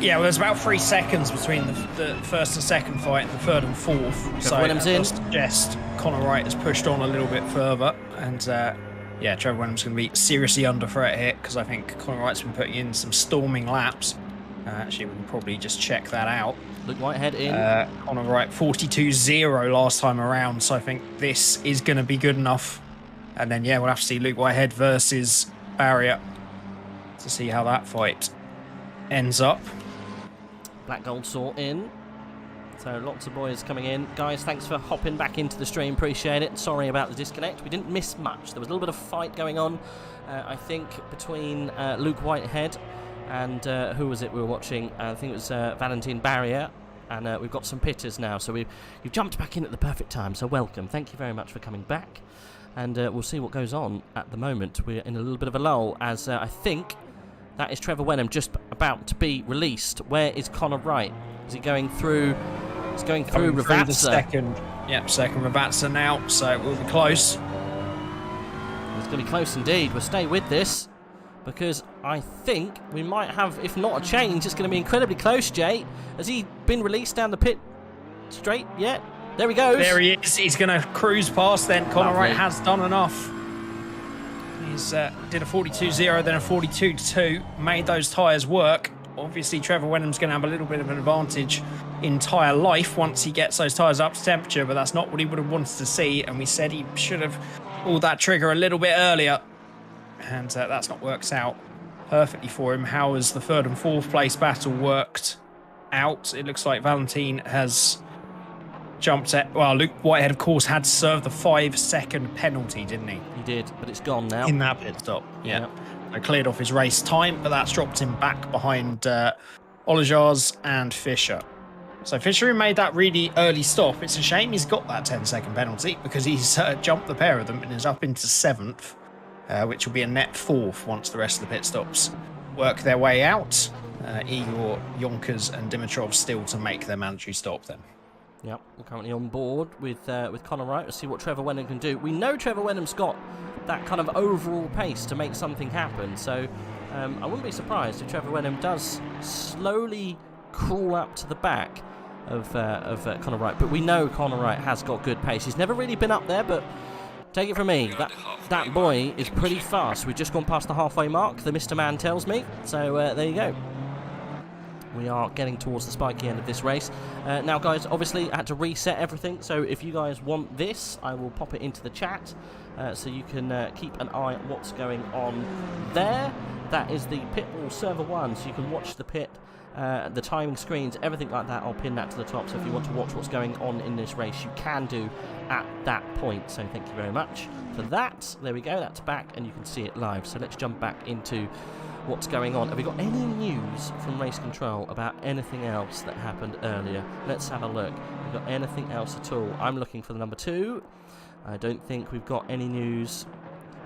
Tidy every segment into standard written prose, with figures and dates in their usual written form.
Yeah, well, there's about 3 seconds between the first and second fight and the third and fourth. So Wenham's in. I suggest Connor Wright has pushed on a little bit further. And yeah, Trevor Wenham's going to be seriously under threat here because I think Connor Wright's been putting in some storming laps. Actually, we can probably just check that out. Luke Whitehead in. Connor Wright 42.0 last time around. So I think this is going to be good enough. And then, yeah, we'll have to see Luke Whitehead versus Barrier to see how that fight ends up. Black Gold Saw in. So lots of boys coming in. Guys, thanks for hopping back into the stream. Appreciate it. Sorry about the disconnect. We didn't miss much. There was a little bit of fight going on, I think, between Luke Whitehead and who was it we were watching? I think it was Valentine Barrier. And we've got some pitters now. So you've jumped back in at the perfect time. So welcome. Thank you very much for coming back. And we'll see what goes on at the moment. We're in a little bit of a lull as I think that is Trevor Wenham just about to be released. Where is Connor Wright? Is he going through? He's going through Ravazza. The second Ravazza now, so it will be close. It's going to be close indeed. We'll stay with this because I think we might have, if not a change, it's going to be incredibly close, Jay. Has he been released down the pit straight yet? There he goes. There he is. He's going to cruise past then. Connor Wright has done enough. He's did a 42.0, then a 42.2. Made those tyres work. Obviously, Trevor Wenham's going to have a little bit of an advantage in tyre life once he gets those tyres up to temperature, but that's not what he would have wanted to see. And we said he should have pulled that trigger a little bit earlier. And that's not worked out perfectly for him. How has the third and fourth place battle worked out? It looks like Valentine has jumped at, well, Luke Whitehead, of course, had served the 5-second penalty, didn't he? He did, but it's gone now. In that pit stop, yeah. I cleared off his race time, but that's dropped him back behind Olajars and Fisher. So Fisher, who made that really early stop, it's a shame he's got that 10-second penalty because he's jumped the pair of them and is up into 7th, which will be a net 4th once the rest of the pit stops work their way out. Igor, Yonkers and Dimitrov still to make their mandatory stop then. Yep, we're currently on board with Connor Wright. Let's see what Trevor Wenham can do. We know Trevor Wenham's got that kind of overall pace to make something happen, so I wouldn't be surprised if Trevor Wenham does slowly crawl up to the back of Connor Wright. But we know Connor Wright has got good pace. He's never really been up there, but take it from me, that boy is pretty fast. We've just gone past the halfway mark, the Mr. Man tells me. So there you go. We are getting towards the spiky end of this race. Now, guys, obviously, I had to reset everything. So if you guys want this, I will pop it into the chat so you can keep an eye on what's going on there. That is the Pitbull Server 1, so you can watch the pit, the timing screens, everything like that. I'll pin that to the top. So if you want to watch what's going on in this race, you can do at that point. So thank you very much for that. There we go. That's back, and you can see it live. So let's jump back into what's going on. Have we got any news from Race Control about anything else that happened earlier? Let's have a look. Have we got anything else at all? I'm looking for the number 2. I don't think we've got any news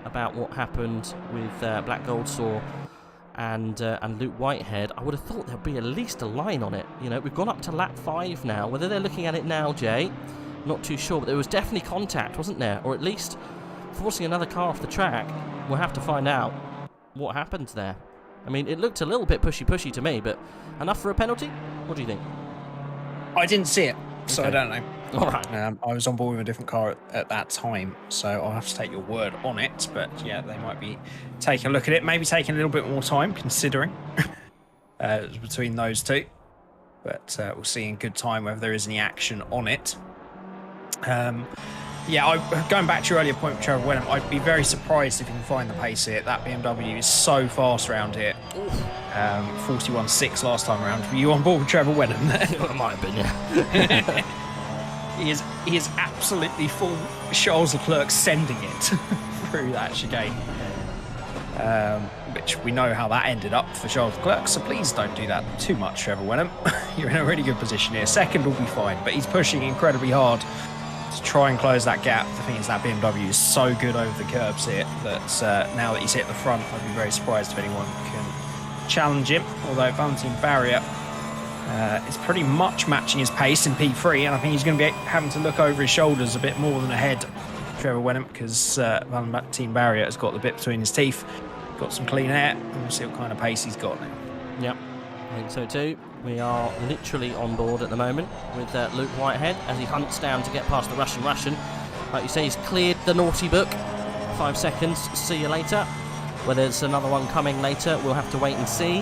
about what happened with Black Gold Saw and Luke Whitehead. I would have thought there'd be at least a line on it. You know, we've gone up to lap 5 now. Whether they're looking at it now, Jay, not too sure, but there was definitely contact, wasn't there? Or at least forcing another car off the track. We'll have to find out what happened there. I mean, it looked a little bit pushy to me, but enough for a penalty? What do you think? I didn't see it, so okay. I don't know. All right. I was on board with a different car at that time, so I'll have to take your word on it. But yeah, they might be taking a look at it, maybe taking a little bit more time, considering between those two. But we'll see in good time whether there is any action on it. Yeah, going back to your earlier point with Trevor Wenham, I'd be very surprised if you can find the pace here. That BMW is so fast around here. 41.6 last time around. Were you on board with Trevor Wenham there? It might have been, yeah. He is absolutely full Charles Leclerc sending it through that chicane. Which we know how that ended up for Charles Leclerc, so please don't do that too much, Trevor Wenham. You're in a really good position here. Second will be fine, but he's pushing incredibly hard to try and close that gap. The thing is, that BMW is so good over the curbs here that now that he's hit the front, I'd be very surprised if anyone can challenge him. Although Valentine Barrier is pretty much matching his pace in P3, and I think he's going to be having to look over his shoulders a bit more than ahead, Trevor Wenham, because Valentine Barrier has got the bit between his teeth, got some clean air, and we'll see what kind of pace he's got now. Yep. I think so too. We are literally on board at the moment with Luke Whitehead as he hunts down to get past the Russian. Like you say, he's cleared the naughty book. 5 seconds, see you later. Whether there's another one coming later, we'll have to wait and see.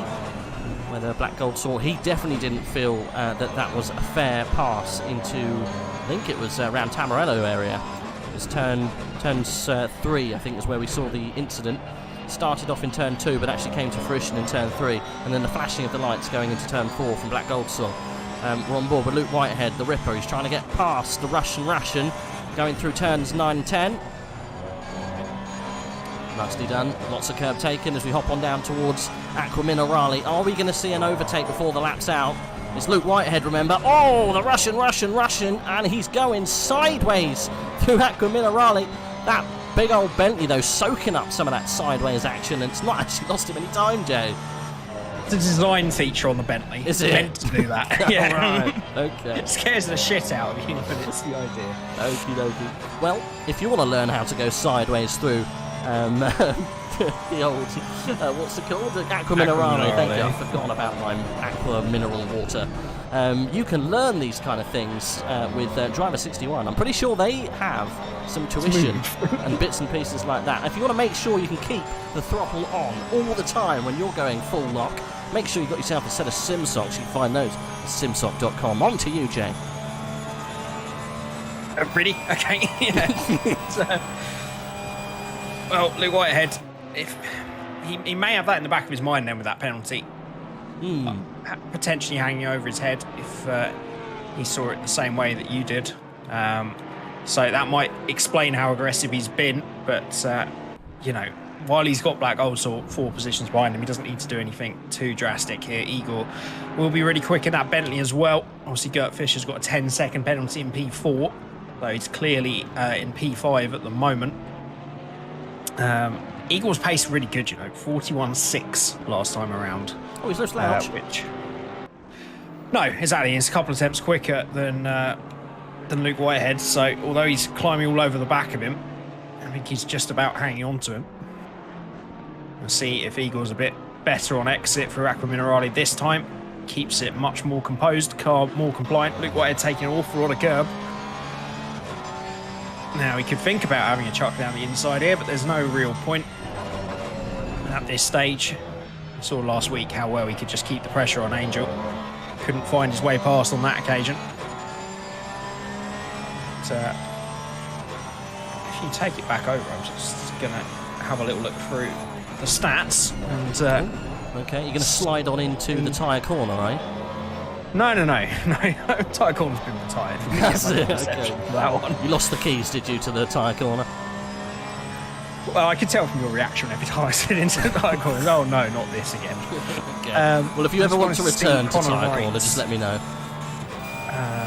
Whether Black Gold Sword, he definitely didn't feel that was a fair pass into, I think it was around Tamarello area. It was turns 3, I think, is where we saw the incident. Started off in turn 2, but actually came to fruition in turn 3, and then the flashing of the lights going into turn 4 from Black Gold Sword. We're on board with Luke Whitehead, the Ripper. He's trying to get past the Russian, going through turns 9 and 10. Nicely done. Lots of curb taken as we hop on down towards Acqua Minerale. Are we going to see an overtake before the lap's out? It's Luke Whitehead, remember. Oh, the Russian, and he's going sideways through Acqua Minerale. That big old Bentley, though, soaking up some of that sideways action, and it's not actually lost him any time, Jay. It's a design feature on the Bentley. Is it? Meant to do that. Yeah. Right. Okay. It scares the shit out of you, but it's the idea. Okie dokie. Well, if you want to learn how to go sideways through the old, what's it called? Acqua Minerale. Thank you. I've forgotten about my aqua mineral water. You can learn these kind of things with Driver 61. I'm pretty sure they have some tuition and bits and pieces like that. If you want to make sure you can keep the throttle on all the time when you're going full lock, make sure you've got yourself a set of SIMSOKs. You can find those at simsok.com. On to you, Jay. Really? Okay. Yeah. Well, Luke Whitehead, if he may have that in the back of his mind then with that penalty. Potentially hanging over his head if he saw it the same way that you did. So that might explain how aggressive he's been. But, you know, while he's got Black Gold Sword 4 positions behind him, he doesn't need to do anything too drastic here. Igor will be really quick in that Bentley as well. Obviously, Gert Fischer's got a 10-second penalty in P4, though he's clearly in P5 at the moment. Igor's pace really good, you know, 41.6 last time around. Oh, he's no slouch. No, exactly. It's a couple of attempts quicker than Luke Whitehead. So although he's climbing all over the back of him, I think he's just about hanging on to him. We'll see if Igor's a bit better on exit for Acqua Minerale this time. Keeps it much more composed, car more compliant. Luke Whitehead taking an awful lot of curb. Now, he could think about having a chuck down the inside here, but there's no real point at this stage. We saw last week how well he could just keep the pressure on Angel. Couldn't find his way past on that occasion. But, if you take it back over, I'm just going to have a little look through the stats. And, okay, you're going to slide on into the tyre corner, right? No. Tyre corner's been retired. That's it. Okay. That one. You lost the keys, did you, to the tyre corner? Well, I could tell from your reaction every time I slid into the tyre corner. Oh no, not this again. Okay. Well, if you ever want to return to tyre corner, just let me know.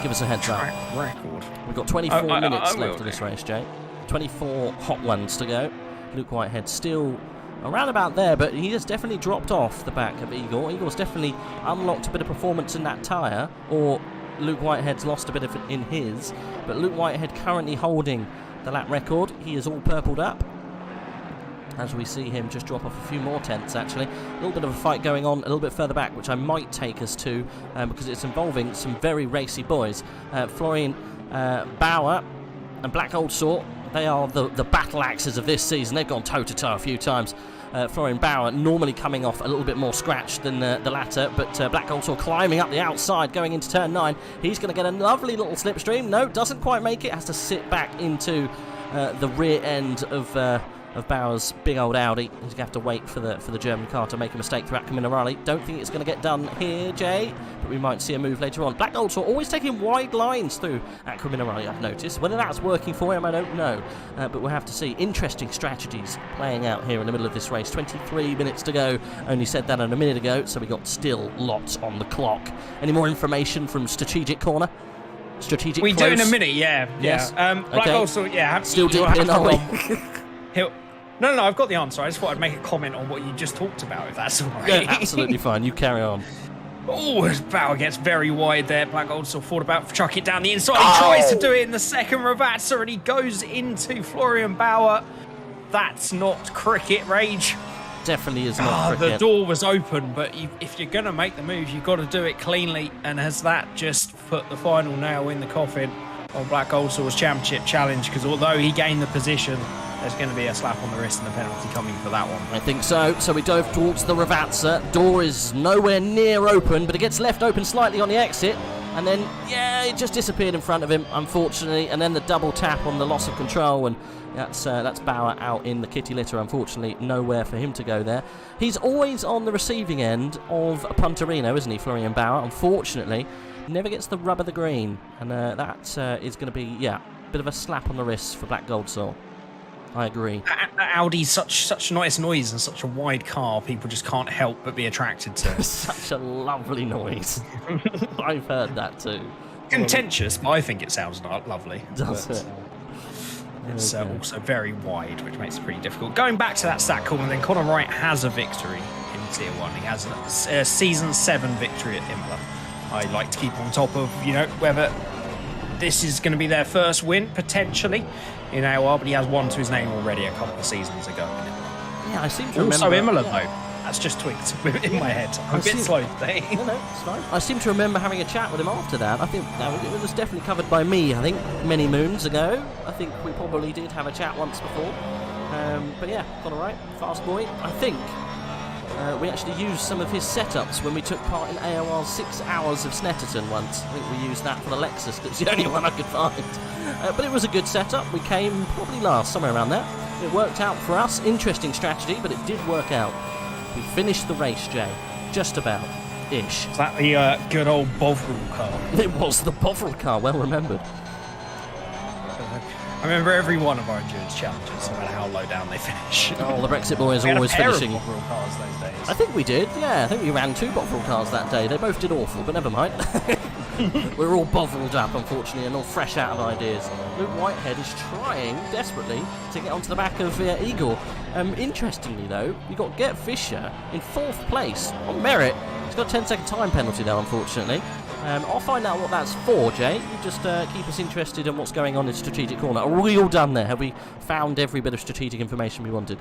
Give us a heads up. Record. We've got 24 minutes left of this race, Jay. 24 hot ones to go. Luke Whitehead still around about there, but he has definitely dropped off the back of Igor. Igor's definitely unlocked a bit of performance in that tyre, or Luke Whitehead's lost a bit of it in his. But Luke Whitehead currently holding the lap record. He is all purpled up, as we see him just drop off a few more tenths, actually. A little bit of a fight going on a little bit further back, which I might take us to, because it's involving some very racy boys. Florian Bauer and Black Gold Sword, they are the battle axes of this season. They've gone toe-to-toe a few times. Florian Bauer normally coming off a little bit more scratch than the latter, but Black Gold Sword climbing up the outside, going into turn 9. He's going to get a lovely little slipstream. No, doesn't quite make it. Has to sit back into the rear end of Bauer's big old Audi. He's going to have to wait for the German car to make a mistake through Acqua Minerale. Don't think it's going to get done here, Jay, but we might see a move later on. Black Gold Sword always taking wide lines through Acqua Minerale, I've noticed. Whether that's working for him, I don't know, but we'll have to see. Interesting strategies playing out here in the middle of this race. 23 minutes to go. Only said that a minute ago, so we got still lots on the clock. Any more information from Strategic Corner? Strategic We close? do in a minute, yeah. Yes. Black Gold Sword, yeah. Still deep in, are we? No, I've got the answer. I just thought I'd make a comment on what you just talked about, if that's all right. Yeah, absolutely fine. You carry on. Oh, Bauer gets very wide there. Black Gold Sword thought about chuck it down the inside. He tries to do it in the second Ravazza, and he goes into Florian Bauer. That's not cricket rage. definitely is not cricket. The door was open, but if you're going to make the move, you've got to do it cleanly. And has that just put the final nail in the coffin of Black Gold Sour's Championship Challenge? Because although he gained the position, there's going to be a slap on the wrist and a penalty coming for that one. I think so. So we dove towards the Ravazza. Door is nowhere near open, but it gets left open slightly on the exit. And then, yeah, it just disappeared in front of him, unfortunately. And then the double tap on the loss of control, and that's Bauer out in the kitty litter. Unfortunately, nowhere for him to go there. He's always on the receiving end of a punterino, isn't he, Florian Bauer? Unfortunately, never gets the rub of the green. And that is going to be, yeah, a bit of a slap on the wrist for Black Gold Soul. I agree. Audi's such nice noise and such a wide car, people just can't help but be attracted to. Such a lovely noise. I've heard that too. Contentious, but I think it sounds lovely. Does it? It's also very wide, which makes it pretty difficult. Going back to that stat corner, then Connor Wright has a victory in Tier 1. He has a Season 7 victory at Imola. I like to keep on top of, whether this is going to be their first win, potentially, in AOR, but he has one to his name already a couple of seasons ago. Yeah, I seem to remember. Also Imola, though. That's just tweaked in my head. I'm a bit slow today. No, it's fine. I seem to remember having a chat with him after that. I think it was definitely covered by me, I think, many moons ago. I think we probably did have a chat once before. But yeah, got all right. Fast boy. I think we actually used some of his setups when we took part in AOR's 6 hours of Snetterton once. I think we used that for the Lexus. That's the only one I could find. But it was a good setup. We came probably last, somewhere around there. It worked out for us. Interesting strategy, but it did work out. We finished the race, Jay. Just about. Ish. Is that the good old Bovril car? It was the Bovril car, well remembered. I remember every one of our endurance challenges, no matter how low down they fix. Oh, the Brexit boys we always had a pair finishing. Of Bovril cars those days. I think we did, yeah. I think we ran 2 Bovril cars that day. They both did awful, but never mind. We're all Bovriled up, unfortunately, and all fresh out of ideas. Luke Whitehead is trying desperately to get onto the back of Igor. Interestingly, though, we got Gert Fischer in 4th place on merit. He's got a 10-second time penalty, though, unfortunately. I'll find out what that's for, Jay. You just keep us interested in what's going on in Strategic Corner. Are we all done there? Have we found every bit of strategic information we wanted?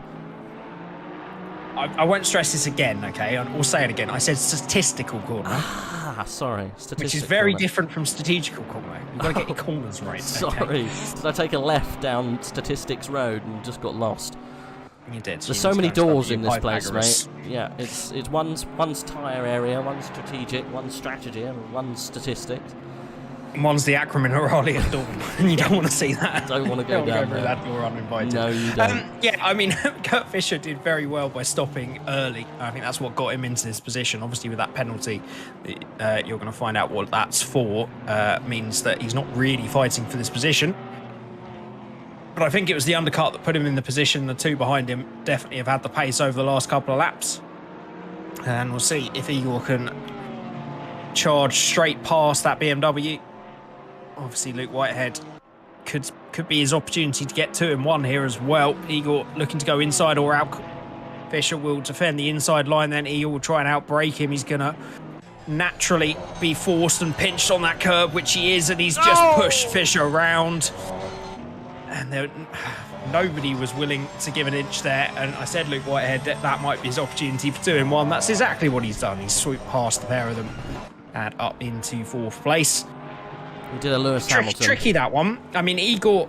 I won't stress this again, okay? We'll say it again. I said statistical corner. Ah, sorry. Which is very different from strategical corner. You've got to get your corners right. Sorry. Okay? Did I take a left down Statistics Road and just got lost? You did. There's so many doors in this place, mate. Yeah, it's one's tyre area, one's strategic, one's strategy, and one's statistics. One's the acronym Aurelian door, and you don't want to see that. Don't want to go down through that door uninvited. No, you don't. Yeah, I mean, Gert Fischer did very well by stopping early. I think that's what got him into this position. Obviously, with that penalty, you're going to find out what that's for. Means that he's not really fighting for this position. But I think it was the undercut that put him in the position. The 2 behind him definitely have had the pace over the last couple of laps. And we'll see if Igor can charge straight past that BMW. Obviously, Luke Whitehead could be his opportunity to get 2 in 1 here as well. Igor looking to go inside or out. Fischer will defend the inside line, then Igor will try and outbrake him. He's going to naturally be forced and pinched on that curb, which he is, and he's just pushed Fischer around. And nobody was willing to give an inch there. And I said Luke Whitehead, that might be his opportunity for 2 in 1. That's exactly what he's done. He's swooped past the pair of them and up into 4th place. We did a Lewis Hamilton. Tricky, that one. I mean, Igor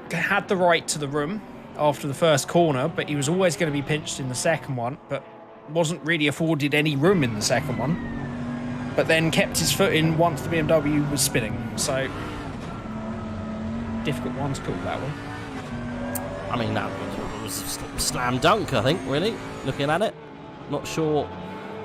had the right to the room after the first corner, but he was always going to be pinched in the second one, but wasn't really afforded any room in the second one. But then kept his foot in once the BMW was spinning. So difficult one to call that one. I mean, that was a slam dunk, I think, really, looking at it. Not sure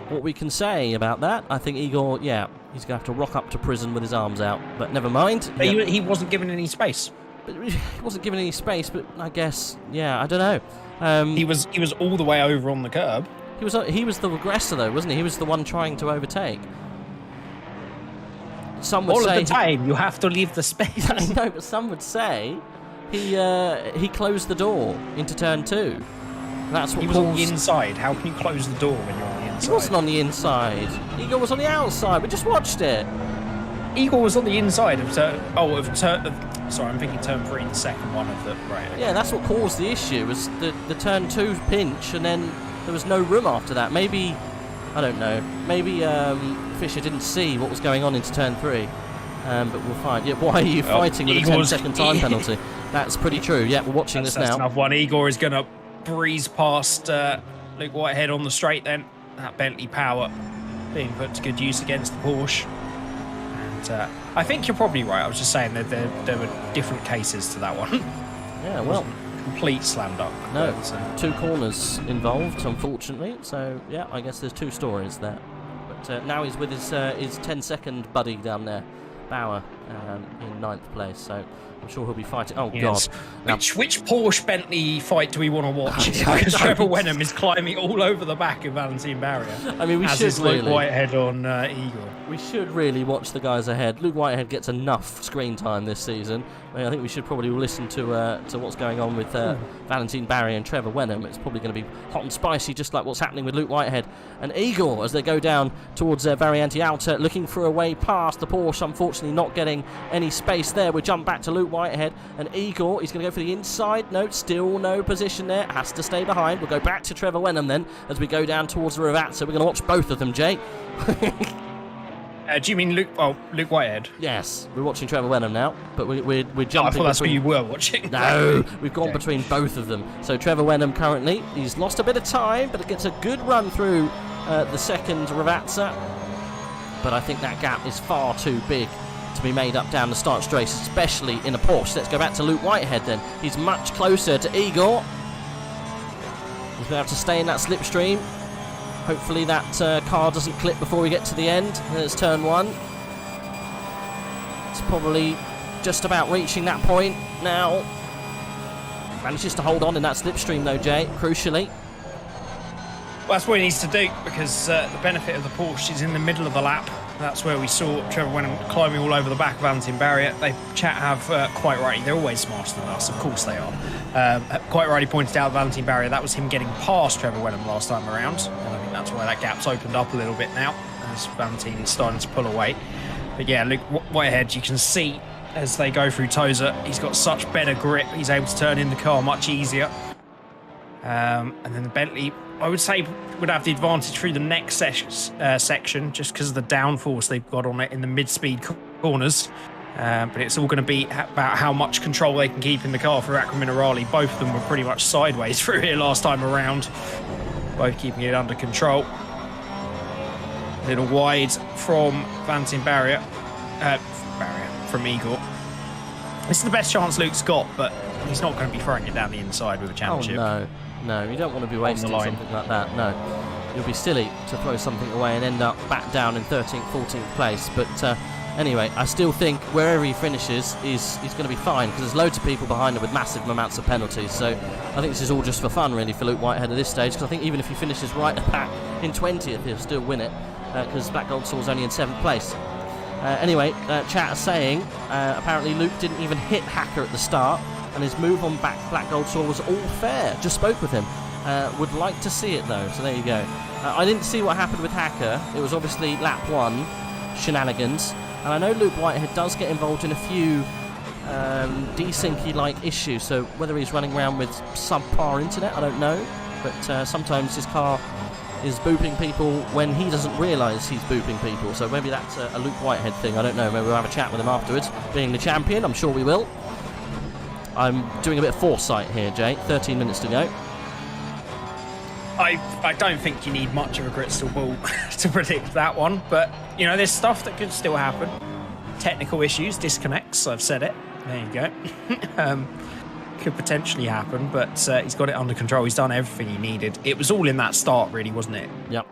what we can say about that. I think Igor, yeah, he's going to have to rock up to prison with his arms out, but never mind. But he wasn't given any space. He wasn't given any space, but I guess, yeah, I don't know. He was all the way over on the curb. He was the aggressor, though, wasn't he? He was the one trying to overtake. Some would all say of the time, you have to leave the space. I know, but some would say he closed the door into turn 2. That's what he was on the inside. How can you close the door when you're on the inside? He wasn't on the inside. Igor was on the outside. We just watched it. Igor was on the inside of sorry, I'm thinking turn 3, the second one of the right. Okay. Yeah, that's what caused the issue. Was the turn 2 pinch, and then there was no room after that. Maybe, I don't know, maybe Fisher didn't see what was going on into turn 3. But we'll find. Yeah, why are you fighting with a 10-second time penalty? That's pretty true. Yeah, we're watching this now. That's another one. Igor is going to breeze past Luke Whitehead on the straight then. That Bentley power being put to good use against the Porsche. And I think you're probably right. I was just saying that there were different cases to that one. Yeah, well. Complete slammed up. No, but, 2 corners involved, unfortunately. So, yeah, I guess there's 2 stories there. But now he's with his 10-second buddy down there, Bauer, in 9th place. So I'm sure he'll be fighting. Oh, yes. God. Now, which Porsche Bentley fight do we want to watch? Because Trevor Wenham is climbing all over the back of Valentine Barrier. I mean, we as should is really. Luke Whitehead on Igor. We should really watch the guys ahead. Luke Whitehead gets enough screen time this season. I think we should probably listen to what's going on with Valentine Barrier and Trevor Wenham. It's probably going to be hot and spicy, just like what's happening with Luke Whitehead and Igor as they go down towards Variante Alta, looking for a way past the Porsche. Unfortunately, not getting any space there. We jump back to Luke Whitehead and Igor. He's going to go for the inside. No, still no position there. Has to stay behind. We'll go back to Trevor Wenham then as we go down towards the Ravazza. We're going to watch both of them, Jay. Do you mean Luke? Oh, Luke Whitehead. Yes, we're watching Trevor Wenham now, but we're jumping. I thought that's what you were watching. No, we've gone between both of them. So Trevor Wenham currently, he's lost a bit of time, but it gets a good run through the second Ravazza. But I think that gap is far too big to be made up down the start straight, especially in a Porsche. Let's go back to Luke Whitehead then. He's much closer to Igor. He's going to have to stay in that slipstream. Hopefully that car doesn't clip before we get to the end. There's turn 1. It's probably just about reaching that point now. Manages to hold on in that slipstream though, Jay, crucially. Well, that's what he needs to do, because the benefit of the Porsche is in the middle of the lap. That's where we saw Trevor Wenham climbing all over the back of Valentine Barrier. They have quite rightly, they're always smarter than us, of course they are. Quite rightly pointed out Valentine Barrier, that was him getting past Trevor Wenham last time around. And I think that's why that gap's opened up a little bit now, as Valentine is starting to pull away. But yeah, Luke Whitehead, you can see as they go through Tosa, he's got such better grip, he's able to turn in the car much easier. And then the Bentley, I would say, would have the advantage through the next section, just because of the downforce they've got on it in the mid-speed corners. But it's all going to be about how much control they can keep in the car for Acque Minerali. Both of them were pretty much sideways through here last time around, both keeping it under control. A little wide from Valentine Barrier, from Igor. This is the best chance Luke's got, but he's not going to be throwing it down the inside with a championship. Oh, no, you don't want to be wasting something like that, no. You'll be silly to throw something away and end up back down in 13th, 14th place. But anyway, I still think wherever he finishes, he's going to be fine, because there's loads of people behind him with massive amounts of penalties. So I think this is all just for fun, really, for Luke Whitehead at this stage, because I think even if he finishes right at that in 20th, he'll still win it, because Black Gold Soul's only in 7th place. Anyway, chat is saying apparently Luke didn't even hit Hacker at the start, and his move on Black Gold Soul was all fair. Just spoke with him. Would like to see it though, so there you go. I didn't see what happened with Hacker. It was obviously lap 1 shenanigans, and I know Luke Whitehead does get involved in a few desyncy like issues, so whether he's running around with subpar internet, I don't know, but sometimes his car is booping people when he doesn't realise he's booping people, so maybe that's a Luke Whitehead thing, I don't know. Maybe we'll have a chat with him afterwards. Being the champion, I'm sure we will. I'm doing a bit of foresight here, Jay. 13 minutes to go. I don't think you need much of a crystal ball to predict that one, but you know, there's stuff that could still happen. Technical issues, disconnects, I've said it. There you go. Could potentially happen, but he's got it under control. He's done everything he needed. It was all in that start, really, wasn't it? Yep.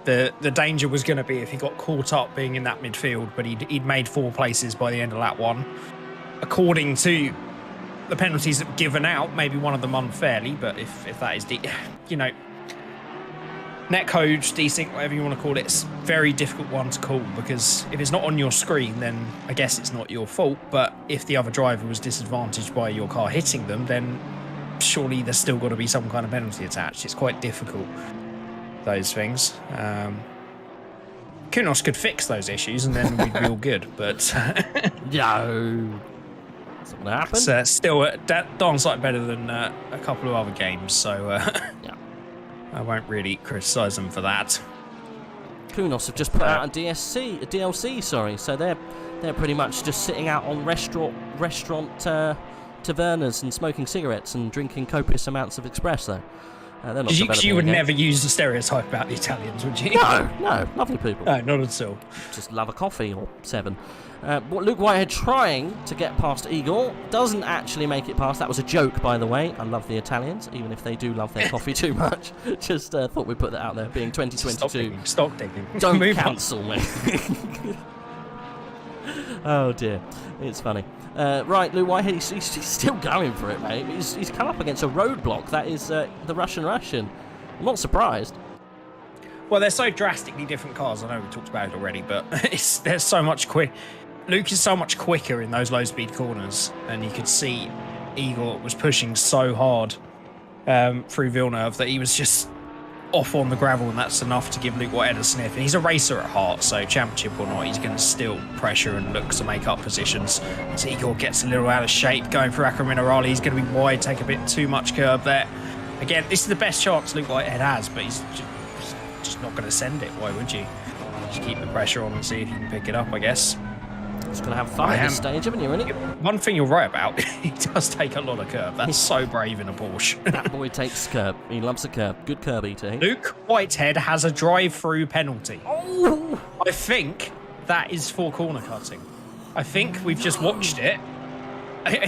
The danger was going to be if he got caught up being in that midfield, but he'd made 4 places by the end of lap 1. According to the penalties that were given out, maybe one of them unfairly, but if that is, you know, netcode, desync, whatever you want to call it, it's a very difficult one to call, because if it's not on your screen, then I guess it's not your fault. But if the other driver was disadvantaged by your car hitting them, then surely there's still got to be some kind of penalty attached. It's quite difficult, those things. KUNOS could fix those issues and then we'd be all good, but no. It's not going to happen. It's still darn sight better than a couple of other games, so yeah. I won't really criticise them for that. KUNOS have just put out a DLC, sorry. So they're pretty much just sitting out on restaurant tavernas and smoking cigarettes and drinking copious amounts of espresso. They're not you would never use the stereotype about the Italians, would you? No, lovely people. No, not at all. Just love a coffee or 7. What Luke Whitehead trying to get past Igor doesn't actually make it past. That was a joke, by the way. I love the Italians, even if they do love their coffee too much. Just thought we'd put that out there, being 2022. Stop digging. Don't cancel me. Oh dear, it's funny. Right, Luke Whitehead, he's still going for it, mate. He's come up against a roadblock. That is the Russian. I'm not surprised. Well, they're so drastically different cars. I know we talked about it already, but they're so much quick. Luke is so much quicker in those low-speed corners, and you could see Igor was pushing so hard through Villeneuve that he was just off on the gravel, and that's enough to give Luke Whitehead a sniff. And he's a racer at heart, so championship or not, he's going to still pressure and look to make up positions. As Igor gets a little out of shape going through Acqua Minerale, he's going to be wide, take a bit too much curb there. Again, this is the best chance Luke Whitehead has, but he's just not going to send it. Why would you? Just keep the pressure on and see if you can pick it up, I guess. Just going to have fun at this stage, haven't you, really? One thing you're right about, he does take a lot of curb. That's so brave in a Porsche. That boy takes curb. He loves a curb. Good curb eater. Luke Whitehead has a drive-through penalty. Oh! I think that is for corner cutting. I think we've just watched it.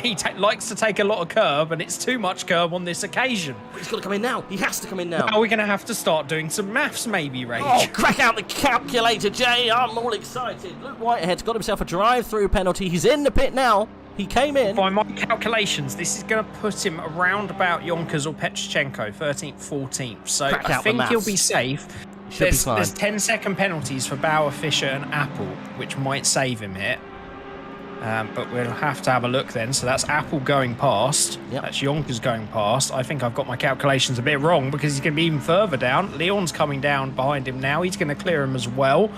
He likes to take a lot of curb, and it's too much curb on this occasion. He's got to come in now. He has to come in now. Now we're going to have to start doing some maths, maybe, Rage. Oh, crack out the calculator, Jay. I'm all excited. Luke Whitehead's got himself a drive-through penalty. He's in the pit now. He came in. By my calculations, this is going to put him around about Yonkers or Petrchenko, 13th, 14th. So I think he'll be safe. There's 10-second penalties for Bauer, Fisher, and Apple, which might save him here. But we'll have to have a look then. So that's Apple going past. Yep. That's Yonkers going past. I think I've got my calculations a bit wrong because he's going to be even further down. Leon's coming down behind him now. He's going to clear him as well.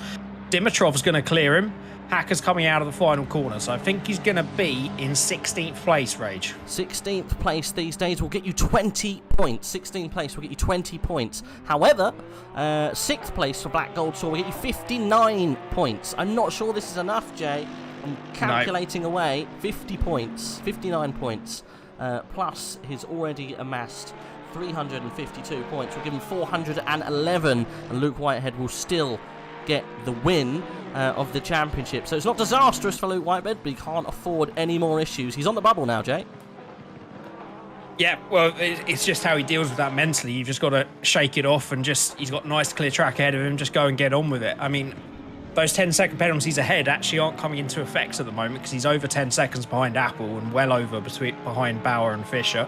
Dimitrov's going to clear him. Hacker's coming out of the final corner. So I think he's going to be in 16th place, Rage. 16th place these days will get you 20 points. 16th place will get you 20 points. However, 6th place for Black Gold Saw will get you 59 points. I'm not sure this is enough, Jay. I'm calculating away 50 points, 59 points, plus his already amassed 352 points. We'll give him 411, and Luke Whitehead will still get the win of the championship. So it's not disastrous for Luke Whitehead, but he can't afford any more issues. He's on the bubble now, Jay. Yeah, well, it's just how he deals with that mentally. You've just got to shake it off and he's got a nice clear track ahead of him, just go and get on with it. I mean, those 10-second penalties ahead actually aren't coming into effect at the moment because he's over 10 seconds behind Apple and well over behind Bauer and Fisher.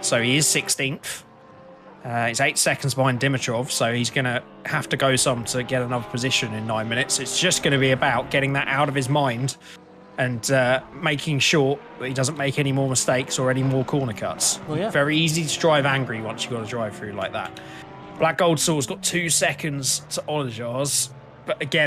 So he is 16th. He's 8 seconds behind Dimitrov, so he's going to have to go some to get another position in 9 minutes. It's just going to be about getting that out of his mind and making sure that he doesn't make any more mistakes or any more corner cuts. Well, yeah. Very easy to drive angry once you've got to drive through like that. Black Gold Saw's got 2 seconds to Olajar's, but again,